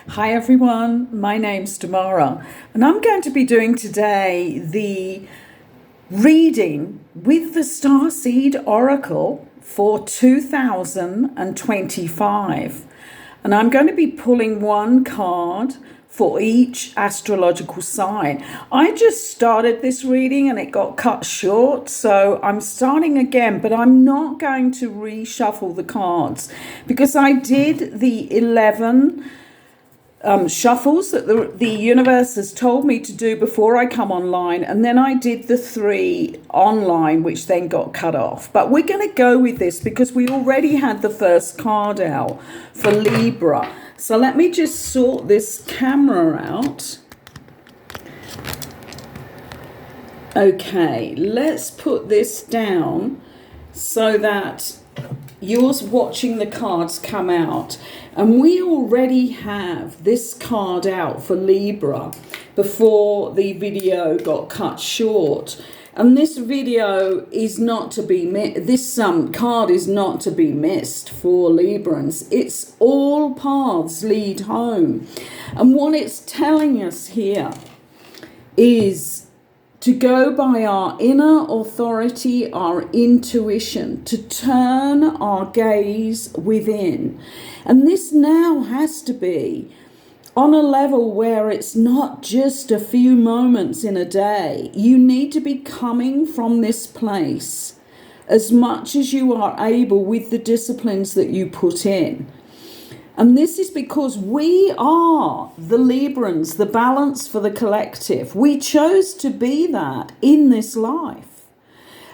Hi everyone, my name's Tamara and I'm going to be doing today the reading with the Starseed Oracle for 2025. And I'm going to be pulling one card for each astrological sign. I just started this reading and it got cut short, so I'm starting again, but I'm not going to reshuffle the cards because I did the 11 shuffles that the universe has told me to do before I come online, and then I did the 3 online which then got cut off. But we're going to go with this because we already had the first card out for Libra. So let me just sort this camera out. Okay, let's put this down so that you're watching the cards come out. And we already have this card out for Libra before the video got cut short. And this video is not to be this card is not to be missed for Librans. It's all paths lead home. And what it's telling us here is to go by our inner authority, our intuition, to turn our gaze within. And this now has to be on a level where it's not just a few moments in a day. You need to be coming from this place as much as you are able with the disciplines that you put in. And this is because we are the Librans, the balance for the collective. We chose to be that in this life.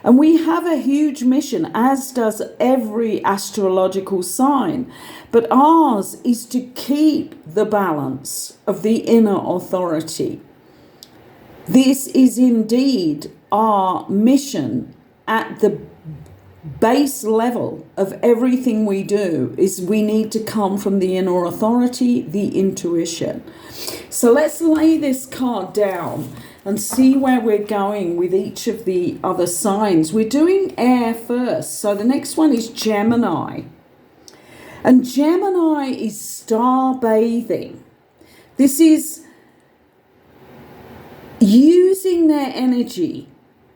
And we have a huge mission, as does every astrological sign. But ours is to keep the balance of the inner authority. This is indeed our mission at the base level of everything we do. Is we need to come from the inner authority, the intuition. So let's lay this card down and see where we're going with each of the other signs. We're doing air first. So the next one is Gemini. And Gemini is star bathing. This is using their energy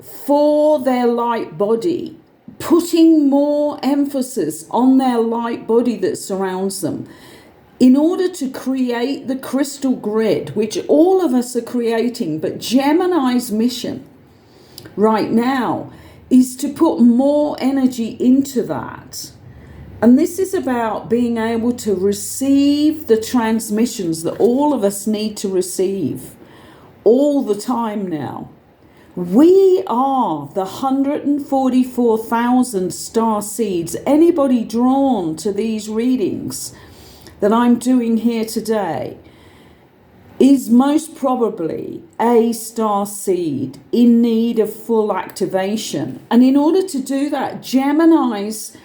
for their light body, putting more emphasis on their light body that surrounds them in order to create the crystal grid, which all of us are creating. But Gemini's mission right now is to put more energy into that. And this is about being able to receive the transmissions that all of us need to receive all the time now. We are the 144,000 star seeds. Anybody drawn to these readings that I'm doing here today is most probably a star seed in need of full activation. And in order to do that, Gemini's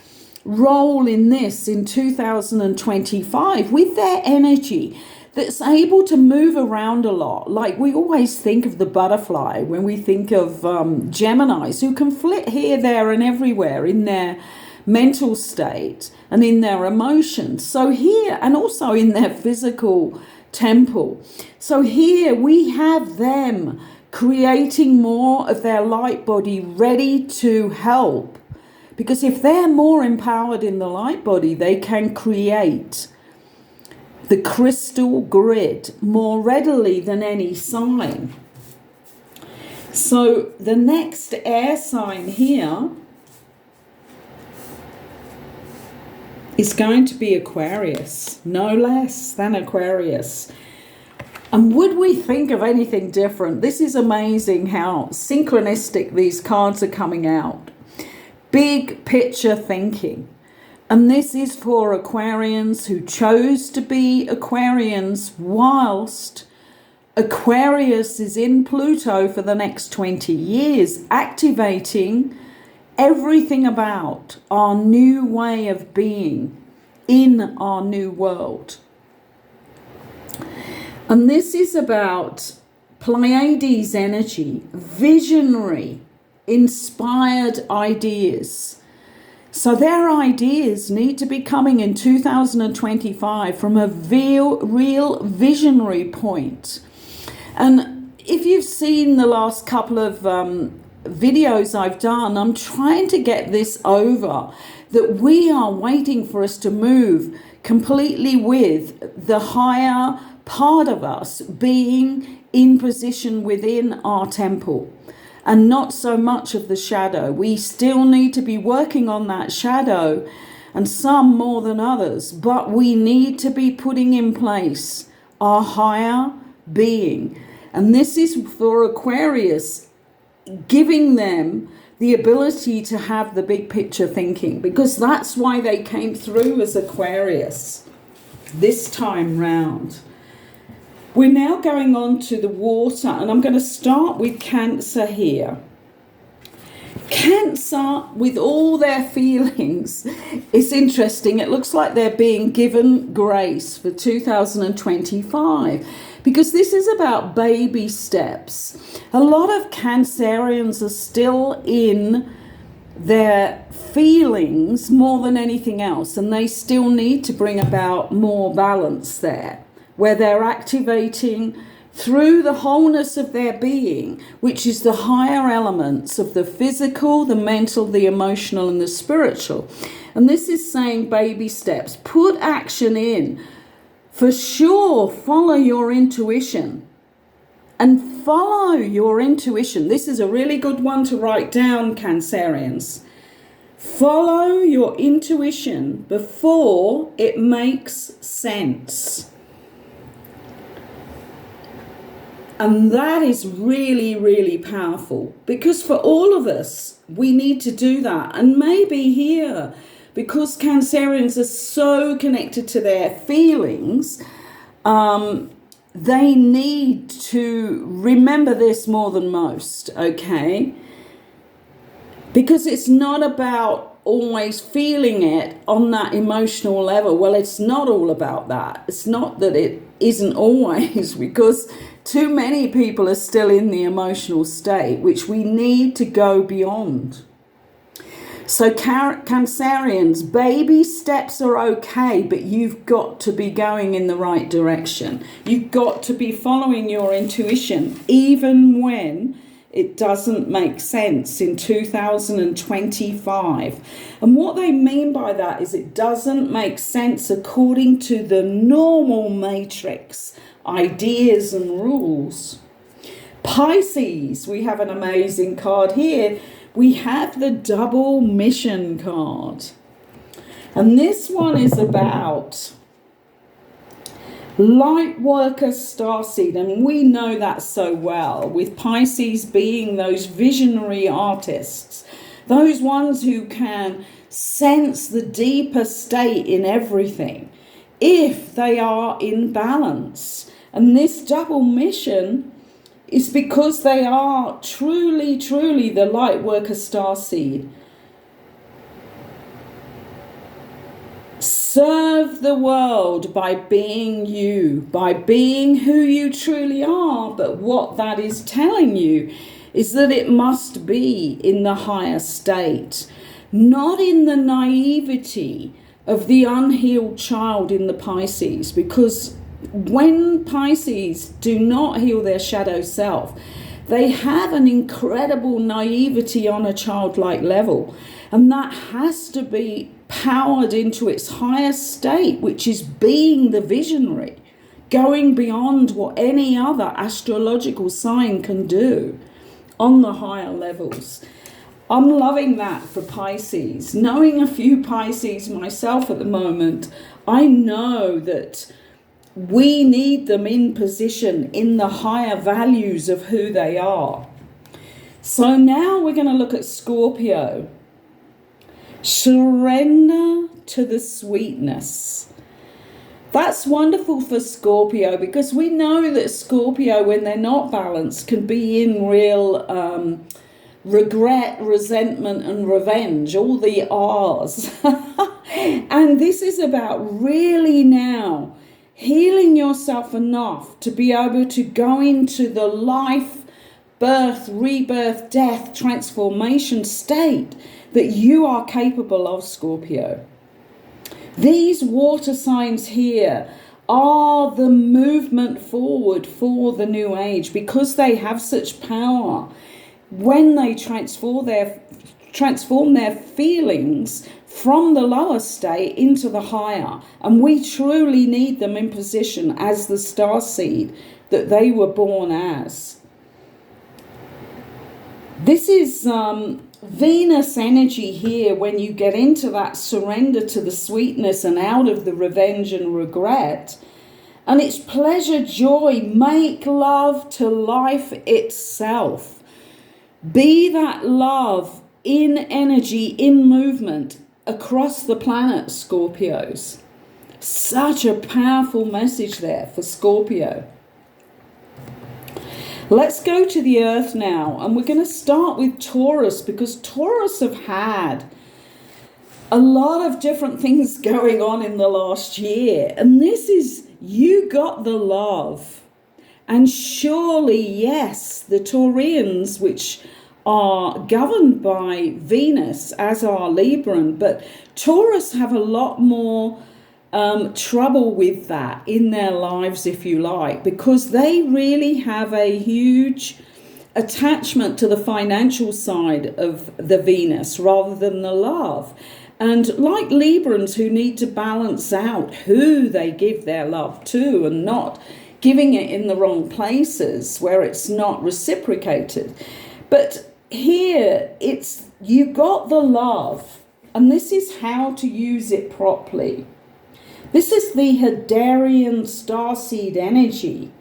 role in this in 2025 with their energy that's able to move around a lot. Like we always think of the butterfly when we think of Geminis, who can flit here, there and everywhere in their mental state and in their emotions. So here, and also in their physical temple. So here we have them creating more of their light body ready to help. Because if they're more empowered in the light body, they can create the crystal grid more readily than any sign. So the next air sign here is going to be Aquarius, no less than Aquarius. And would we think of anything different? This is amazing how synchronistic these cards are coming out. Big picture thinking. And this is for Aquarians who chose to be Aquarians whilst Aquarius is in Pluto for the next 20 years, activating everything about our new way of being in our new world. And this is about Pleiades energy, visionary, inspired ideas. So their ideas need to be coming in 2025 from a real visionary point. And if you've seen the last couple of videos I've done, I'm trying to get this over, that we are waiting for us to move completely with the higher part of us being in position within our temple, and not so much of the shadow. We still need to be working on that shadow, and some more than others, but we need to be putting in place our higher being. And this is for Aquarius, giving them the ability to have the big picture thinking, because that's why they came through as Aquarius this time round. We're now going on to the water, and I'm going to start with Cancer here. Cancer, with all their feelings, it's interesting. It looks like they're being given grace for 2025, because this is about baby steps. A lot of Cancerians are still in their feelings more than anything else, and they still need to bring about more balance there, where they're activating through the wholeness of their being, which is the higher elements of the physical, the mental, the emotional, and the spiritual. And this is saying baby steps. Put action in. For sure, follow your intuition. And follow your intuition. This is a really good one to write down, Cancerians. Follow your intuition before it makes sense. And that is really, really powerful, because for all of us, we need to do that. And maybe here, because Cancerians are so connected to their feelings, they need to remember this more than most, okay? Because it's not about always feeling it on that emotional level. Well, it's not all about that. It's not that it isn't always, because too many people are still in the emotional state, which we need to go beyond. So Cancerians, baby steps are okay, but you've got to be going in the right direction. You've got to be following your intuition, even when it doesn't make sense in 2025. And what they mean by that is it doesn't make sense according to the normal matrix, ideas and rules. Pisces, we have an amazing card here. We have the double mission card. And this one is about light worker starseed, and we know that so well, with Pisces being those visionary artists, those ones who can sense the deeper state in everything if they are in balance. And this double mission is because they are truly the light worker starseed. Serve the world by being you, by being who you truly are. But what that is telling you is that it must be in the higher state, not in the naivety of the unhealed child in the Pisces. Because when Pisces do not heal their shadow self, they have an incredible naivety on a childlike level. And that has to be powered into its higher state, which is being the visionary, going beyond what any other astrological sign can do on the higher levels. I'm loving that for Pisces. Knowing a few Pisces myself at the moment, I know that we need them in position in the higher values of who they are. So now we're going to look at Scorpio. Surrender to the sweetness. That's wonderful for Scorpio, because we know that Scorpio, when they're not balanced, can be in real regret, resentment, and revenge, all the R's. And this is about really now healing yourself enough to be able to go into the life birth, rebirth, death, transformation state that you are capable of, Scorpio. These water signs here are the movement forward for the new age because they have such power. When they transform their feelings from the lower state into the higher, and we truly need them in position as the star seed that they were born as. This is Venus energy here when you get into that surrender to the sweetness and out of the revenge and regret. And it's pleasure, joy, make love to life itself. Be that love in energy, in movement across the planet, Scorpios. Such a powerful message there for Scorpio. Let's go to the earth now, and we're going to start with Taurus, because Taurus have had a lot of different things going on in the last year. And this is, you got the love. And surely, yes, the Taurians, which are governed by Venus, as are Libran, but Taurus have a lot more trouble with that in their lives, if you like, because they really have a huge attachment to the financial side of the Venus rather than the love. And like Librans, who need to balance out who they give their love to and not giving it in the wrong places where it's not reciprocated. But here it's, you got the love, and this is how to use it properly. This is the Hadarian starseed energy.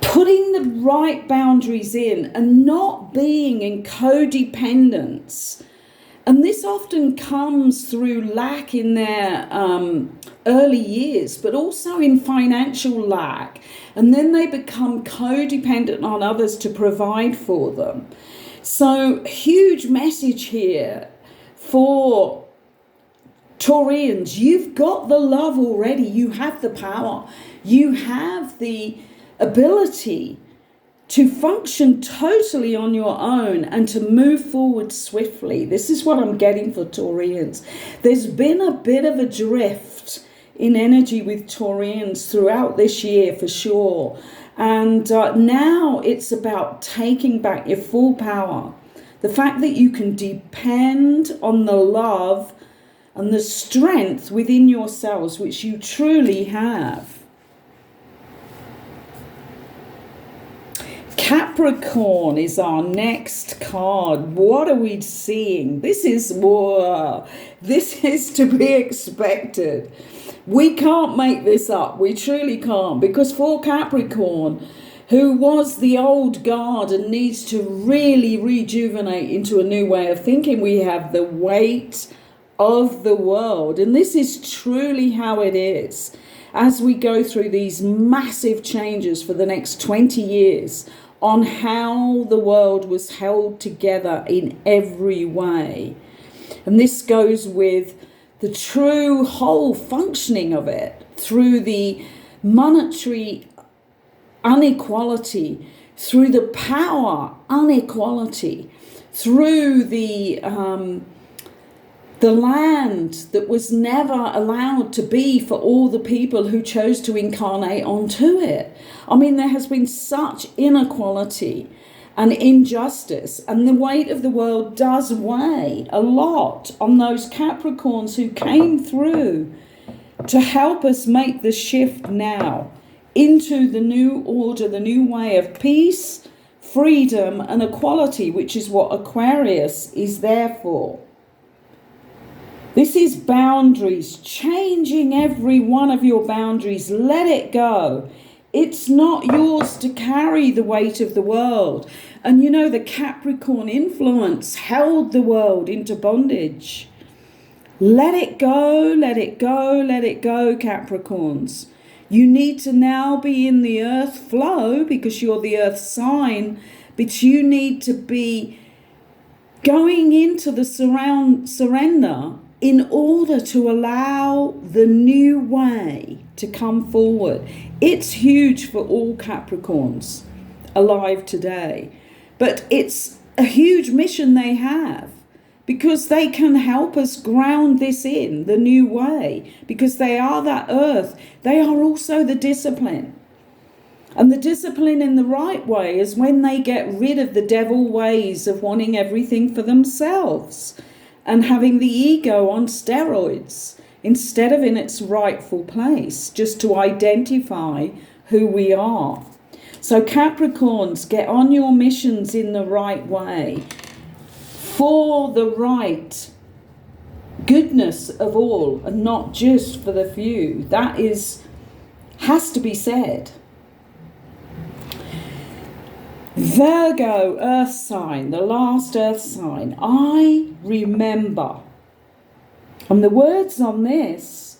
Putting the right boundaries in and not being in codependence. And this often comes through lack in their early years, but also in financial lack. And then they become codependent on others to provide for them. So, huge message here for Taurians. You've got the love already. You have the power. You have the ability to function totally on your own and to move forward swiftly. This is what I'm getting for Taurians. There's been a bit of a drift in energy with Taurians throughout this year for sure. And now it's about taking back your full power. The fact that you can depend on the love and the strength within yourselves, which you truly have. Capricorn is our next card. What are we seeing? This is to be expected. We can't make this up. We truly can't. Because for Capricorn, who was the old guard and needs to really rejuvenate into a new way of thinking, we have the weight of the world. And this is truly how it is. As we go through these massive changes for the next 20 years on how the world was held together in every way. And this goes with the true whole functioning of it through the monetary inequality, through the power inequality, through the land that was never allowed to be for all the people who chose to incarnate onto it. I mean, there has been such inequality and injustice, and the weight of the world does weigh a lot on those Capricorns who came through to help us make the shift now into the new order, the new way of peace, freedom, and equality, which is what Aquarius is there for. This is boundaries, changing every one of your boundaries. Let it go. It's not yours to carry the weight of the world. And you know, the Capricorn influence held the world into bondage. Let it go, let it go, let it go, Capricorns. You need to now be in the earth flow because you're the earth sign, but you need to be going into the surrender in order to allow the new way to come forward. It's huge for all Capricorns. alive today. But it's a huge mission they have, because they can help us ground this in the new way, because they are that earth. They are also the discipline. And the discipline in the right way is when they get rid of the devil ways of wanting everything for themselves and having the ego on steroids instead of in its rightful place, just to identify who we are. So Capricorns, get on your missions in the right way for the right goodness of all, and not just for the few. That has to be said. Virgo, earth sign, the last earth sign. I remember. And the words on this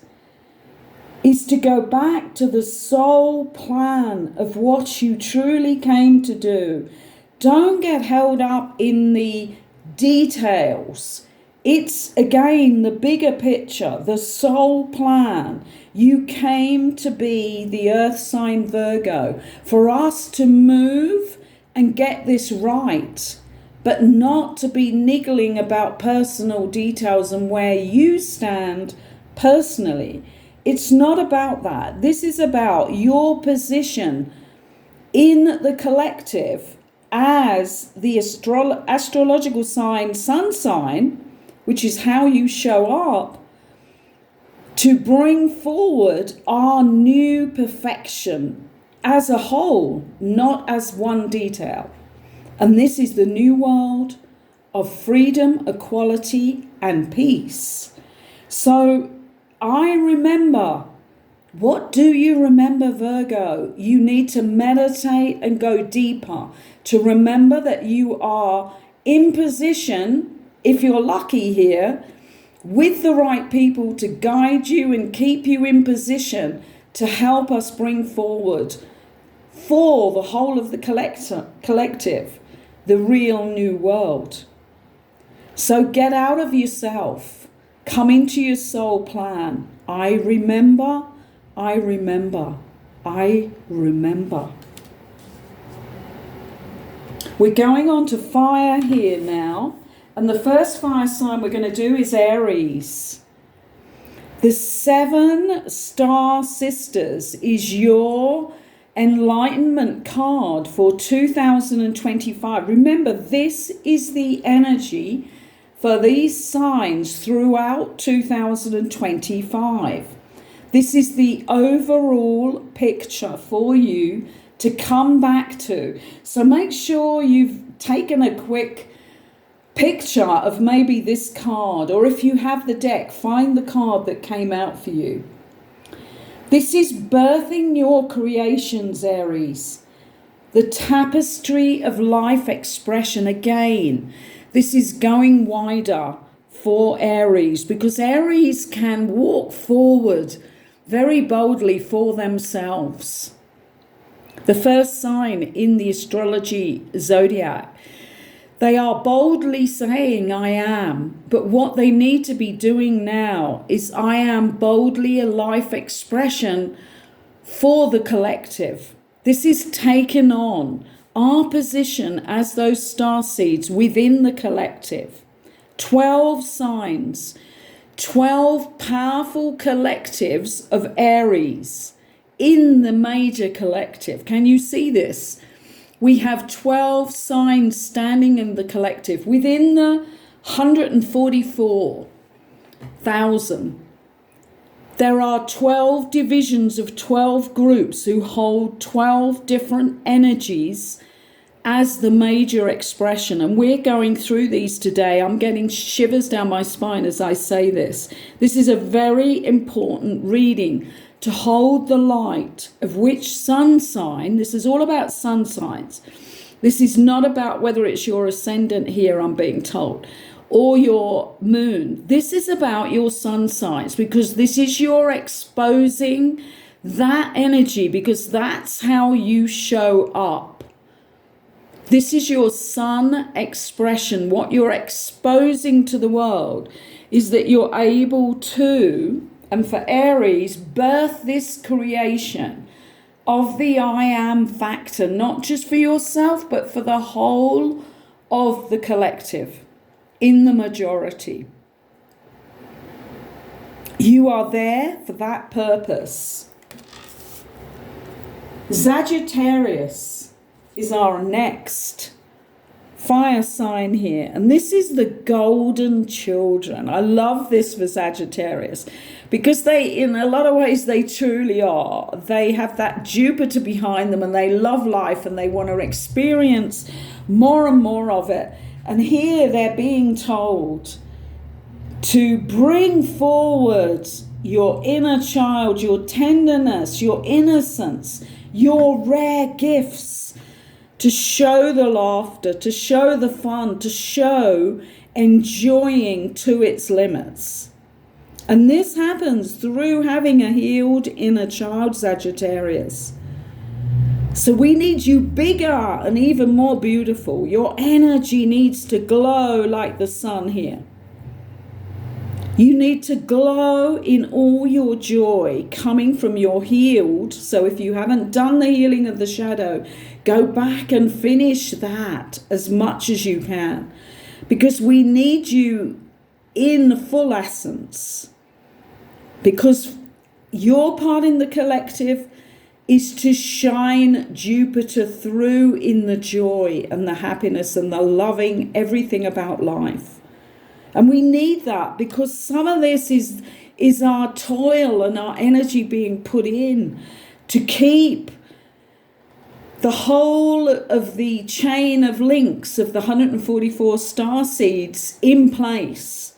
is to go back to the soul plan of what you truly came to do. Don't get held up in the details. It's, again, the bigger picture, the soul plan. You came to be the earth sign Virgo for us to move and get this right, but not to be niggling about personal details and where you stand personally. It's not about that. This is about your position in the collective as the astrological sign, sun sign, which is how you show up, to bring forward our new perfection as a whole, not as one detail. And this is the new world of freedom, equality, and peace. So I remember. What do you remember, Virgo? You need to meditate and go deeper to remember that you are in position, if you're lucky here, with the right people to guide you and keep you in position to help us bring forward for the whole of the collective, the real new world. So get out of yourself. Come into your soul plan. I remember, I remember, I remember. We're going on to fire here now. And the first fire sign we're going to do is Aries. The 7 star sisters is your enlightenment card for 2025. Remember, this is the energy for these signs throughout 2025. This is the overall picture for you to come back to. So make sure you've taken a quick picture of maybe this card, or if you have the deck, find the card that came out for you. This is birthing your creations, Aries. The tapestry of life expression. Again, this is going wider for Aries, because Aries can walk forward very boldly for themselves. The first sign in the astrology zodiac. They are boldly saying, I am. But what they need to be doing now is I am boldly a life expression for the collective. This is taken on our position as those starseeds within the collective. 12 signs, 12 powerful collectives of Aries in the major collective. Can you see this? We have 12 signs standing in the collective within the 144,000. There are 12 divisions of 12 groups who hold 12 different energies as the major expression. And we're going through these today. I'm getting shivers down my spine as I say this. This is a very important reading to hold the light of which sun sign. This is all about sun signs. This is not about whether it's your ascendant here, I'm being told, or your moon. This is about your sun signs, because this is your exposing that energy, because that's how you show up. This is your sun expression. What you're exposing to the world is that you're able to, and for Aries, birth this creation of the I am factor, not just for yourself, but for the whole of the collective, in the majority. You are there for that purpose. Sagittarius is our next fire sign here, and this is the golden children. I love this for Sagittarius because they, in a lot of ways, they truly are. They have that Jupiter behind them and they love life and they want to experience more and more of it. And here they're being told to bring forward your inner child, your tenderness, your innocence, your rare gifts, to show the laughter, to show the fun, to show enjoying to its limits. And this happens through having a healed inner child, Sagittarius. So we need you bigger and even more beautiful. Your energy needs to glow like the sun here. You need to glow in all your joy coming from your healed. So if you haven't done the healing of the shadow, go back and finish that as much as you can. Because we need you in full essence. Because your part in the collective is to shine Jupiter through in the joy and the happiness and the loving everything about life. And we need that because some of this is our toil and our energy being put in to keep the whole of the chain of links of the 144 starseeds in place,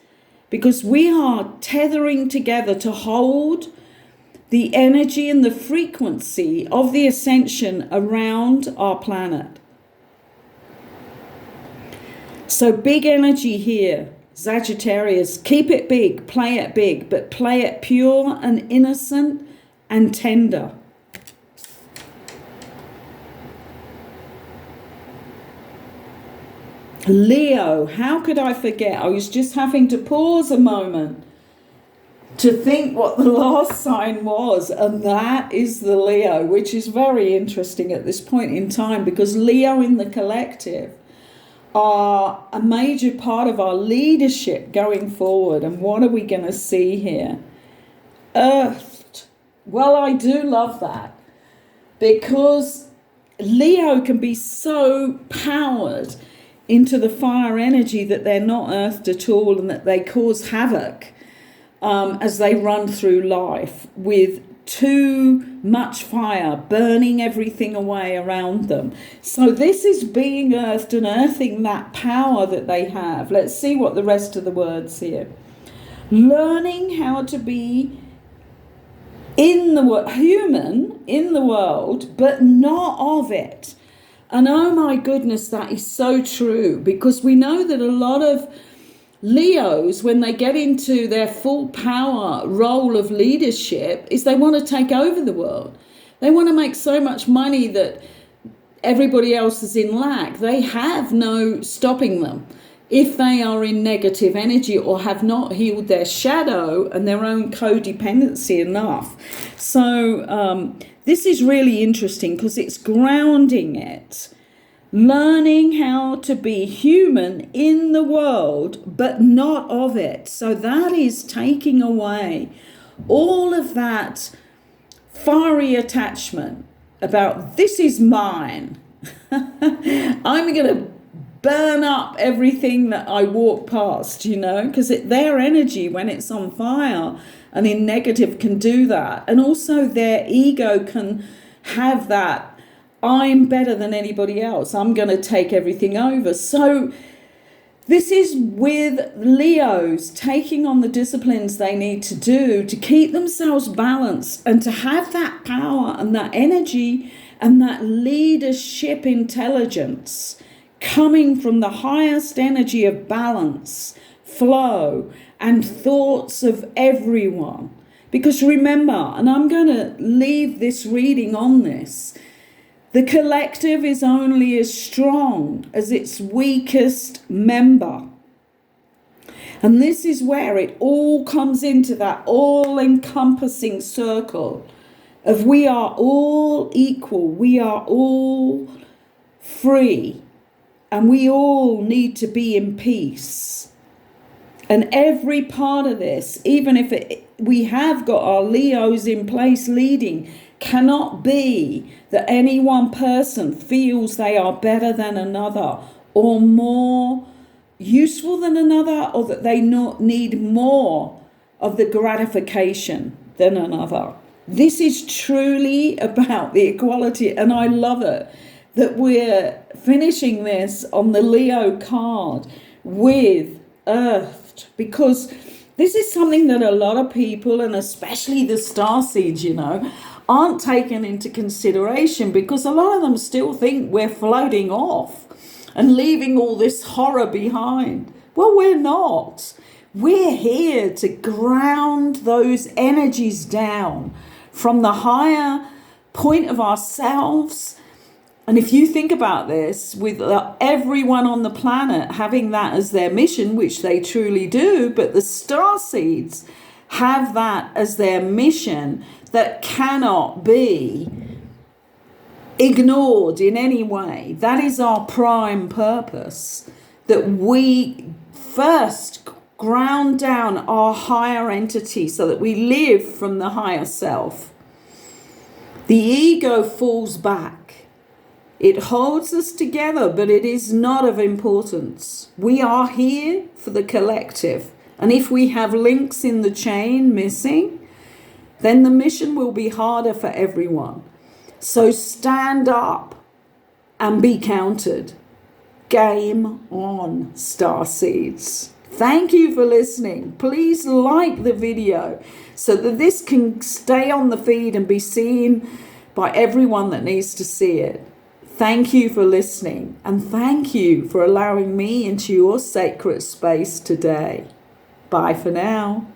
because we are tethering together to hold the energy and the frequency of the ascension around our planet. So big energy here. Sagittarius, keep it big, but play it pure and innocent and tender. Leo, how could I forget? I was just having to pause a moment to think what the last sign was, and that is the Leo, which is very interesting at this point in time because Leo in the collective are a major part of our leadership going forward. And what are we going to see here? Earthed. Well, I do love that because Leo can be so powered into the fire energy that they're not earthed at all and that they cause havoc as they run through life with too much fire, burning everything away around them. So this is being earthed and earthing that power that they have. Let's see what the rest of the words here. Learning how to be human in the world, but not of it. And oh my goodness, that is so true, because we know that a lot of Leos, when they get into their full power role of leadership, is they want to take over the world. They want to make so much money that everybody else is in lack. They have no stopping them if they are in negative energy or have not healed their shadow and their own codependency enough. So this is really interesting because it's grounding it. Learning how to be human in the world, but not of it. So that is taking away all of that fiery attachment about this is mine. I'm going to burn up everything that I walk past, because their energy when it's on fire and in negative can do that. And also their ego can have that, I'm better than anybody else, I'm going to take everything over. So this is with Leos taking on the disciplines they need to do to keep themselves balanced and to have that power and that energy and that leadership intelligence coming from the highest energy of balance, flow, and thoughts of everyone. Because remember, and I'm going to leave this reading on this, the collective is only as strong as its weakest member. And this is where it all comes into that all-encompassing circle of we are all equal, we are all free, and we all need to be in peace. And every part of this, even if we have got our Leos in place leading, cannot be that any one person feels they are better than another or more useful than another, or that they need more of the gratification than another. This is truly about the equality, and I love it that we're finishing this on the Leo card with Earth, because this is something that a lot of people, and especially the starseeds, aren't taken into consideration, because a lot of them still think we're floating off and leaving all this horror behind. Well, we're not. We're here to ground those energies down from the higher point of ourselves. And if you think about this, with everyone on the planet having that as their mission, which they truly do, but the starseeds have that as their mission that cannot be ignored in any way. That is our prime purpose, that we first ground down our higher entity so that we live from the higher self. The ego falls back. It holds us together, but it is not of importance. We are here for the collective. And if we have links in the chain missing, then the mission will be harder for everyone. So stand up and be counted. Game on, starseeds. Thank you for listening. Please like the video so that this can stay on the feed and be seen by everyone that needs to see it. Thank you for listening, and thank you for allowing me into your sacred space today. Bye for now.